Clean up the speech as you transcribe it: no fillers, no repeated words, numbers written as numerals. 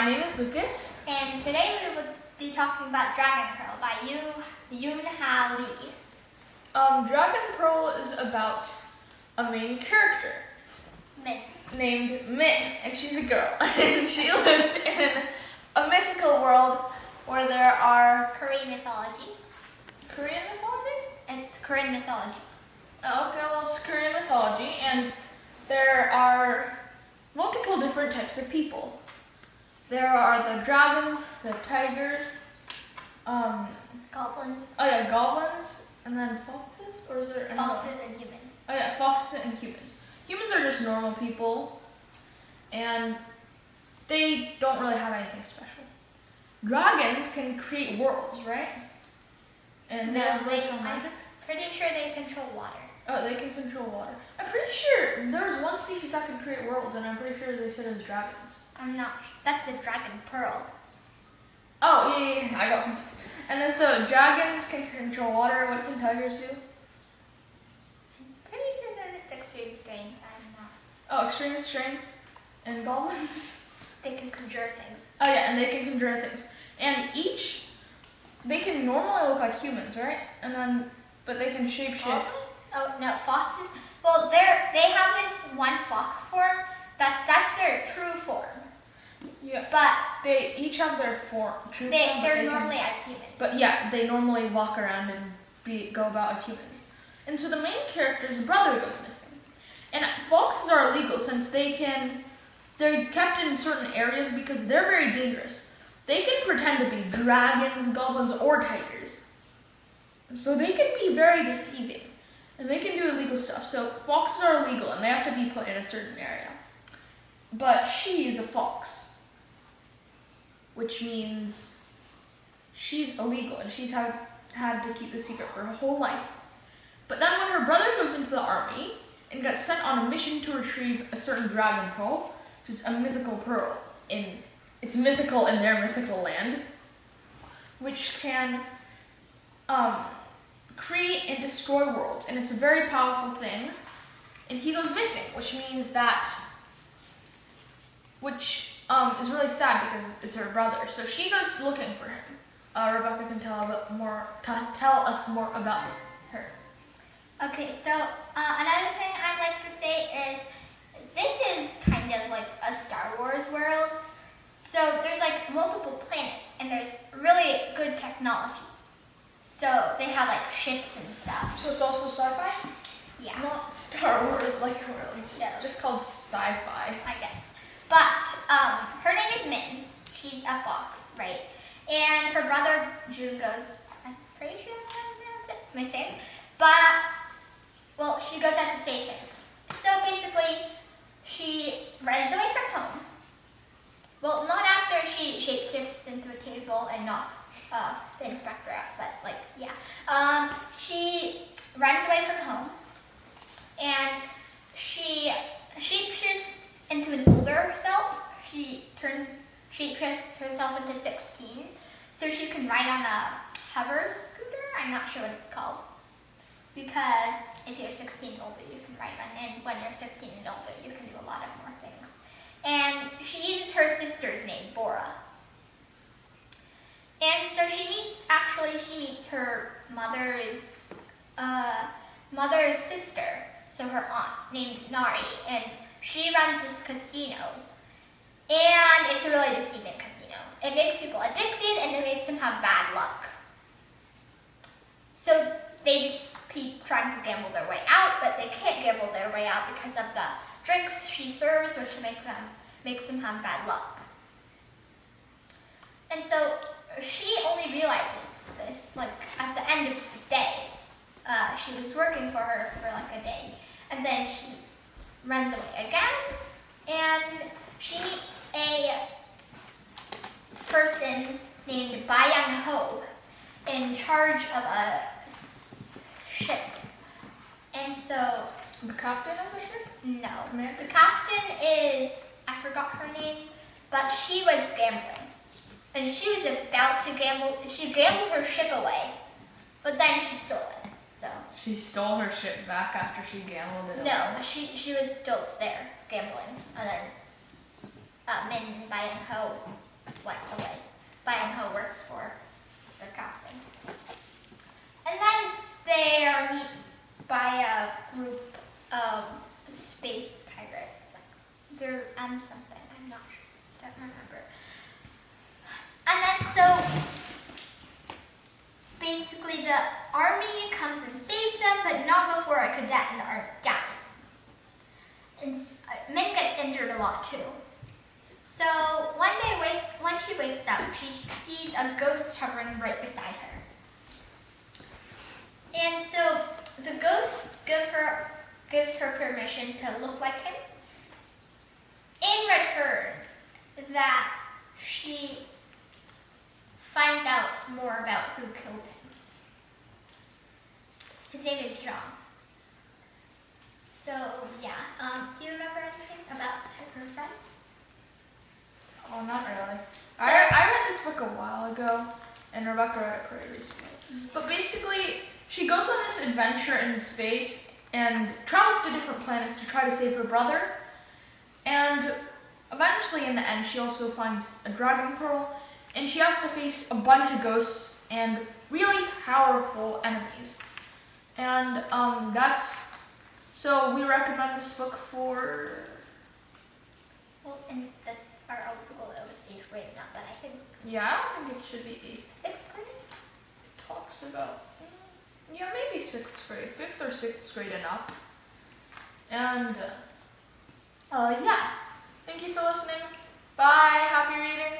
My name is Lucas. And today we will be talking about Dragon Pearl by Yoon Ha Lee. Dragon Pearl is about a main character Min. named Min, and she's a girl. And she lives in a mythical world where there are Korean mythology. Korean mythology? It's Korean mythology. Oh, okay, well, it's Korean mythology, and there are multiple different types of people. There are the dragons, the tigers, Goblins. goblins, and then foxes? Or is there another? Foxes and humans. Oh yeah, foxes and humans. Humans are just normal people, and they don't really have anything special. Dragons can create worlds, right? And they have racial magic. Pretty sure they control water. Oh, they can control water. I'm pretty sure there was one species that could create worlds, and I'm pretty sure they said it was dragons. I'm not. That's a Dragon Pearl. Oh, yeah, I got confused. And then so dragons can control water. What can tigers do? Pretty sure they're just extreme strength. I'm not. Oh, extreme strength. And goblins? They can conjure things. Oh yeah, and they can conjure things. And they can normally look like humans, right? But they can shapeshift. Goblins? Oh no, foxes. Well, they have this one fox form. That's their true form. Yeah. But They each have their form. they're normally as humans. But yeah, they normally walk around and go about as humans. And so the main character's brother goes missing. And foxes are illegal since they're kept in certain areas because they're very dangerous. They can pretend to be dragons, goblins, or tigers. So they can be very deceiving. And they can do illegal stuff. So foxes are illegal and they have to be put in a certain area. But she is a fox, which means she's illegal and she's had to keep the secret for her whole life. But then when her brother goes into the army and gets sent on a mission to retrieve a certain dragon pearl, which is a mythical pearl, it's mythical in their mythical land, which can create and destroy worlds, and it's a very powerful thing. And he goes missing, which is really sad because it's her brother. So she goes looking for him. Rebecca can tell us more about her. Okay, so another thing I'd like to say is this is kind of like a Star Wars world. So there's like multiple planets and there's really good technology. So they have like ships and stuff. So it's also sci-fi? Yeah. Not Star Wars like it's No. just called sci-fi. I guess. But her name is Min. She's a fox, right? And her brother June goes, I'm pretty sure that's how you pronounce it. Am I saying? Well, she goes out to save him. So basically, she runs away from home. Well, not after she shapeshifts into a table and knocks the inspector out, but she runs away from home, and she shapeshifts into an older self. She shapeshifts herself into 16, so she can ride on a hover scooter. I'm not sure what it's called, because if you're 16 and older, you can ride one, and when you're 16 and older, you can do a lot of more things. And she uses her sister's name, Bora. And so she meets her mother's sister, so her aunt, named Nari, and she runs this casino. And it's a really deceiving casino. It makes people addicted and it makes them have bad luck. So they just keep trying to gamble their way out, but they can't gamble their way out because of the drinks she serves, which makes them have bad luck. And so she only realizes this like at the end of the day. She was working for her for like a day, and then she runs away again, and she meets a person named Bayang Ho in charge of a ship. And so The captain of the ship? no, Commander? the captain is, I forgot her name, but she was gambling. And she was about to gamble. She gambled her ship away, but then she stole it. So She stole her ship back after she gambled it away. no, she was still there gambling, and then Min and Bayang Ho went away. Buying works for the captain. And then they are met by a group of space pirates. They're something, I'm not sure, don't remember. And then so basically the army comes and saves them, but not before a cadet in the army dies. And Min gets injured a lot too. So one day when she wakes up, she sees a ghost hovering right beside her. And so the ghost gives her permission to look like him. In return, that she finds out more about who killed him. His name is John. So yeah, do you remember anything about her friends? Oh, not really. I read this book a while ago, and Rebecca read it pretty recently. But basically, she goes on this adventure in space and travels to different planets to try to save her brother. And eventually, in the end, she also finds a dragon pearl, and she has to face a bunch of ghosts and really powerful enemies. And so we recommend this book for. Well, in our old school, it was 8th grade, not that I think. Yeah, I don't think it should be 8th. 6th grade? It talks about, yeah, maybe 6th grade, 5th or 6th grade enough. And, yeah. Thank you for listening. Bye. Happy reading.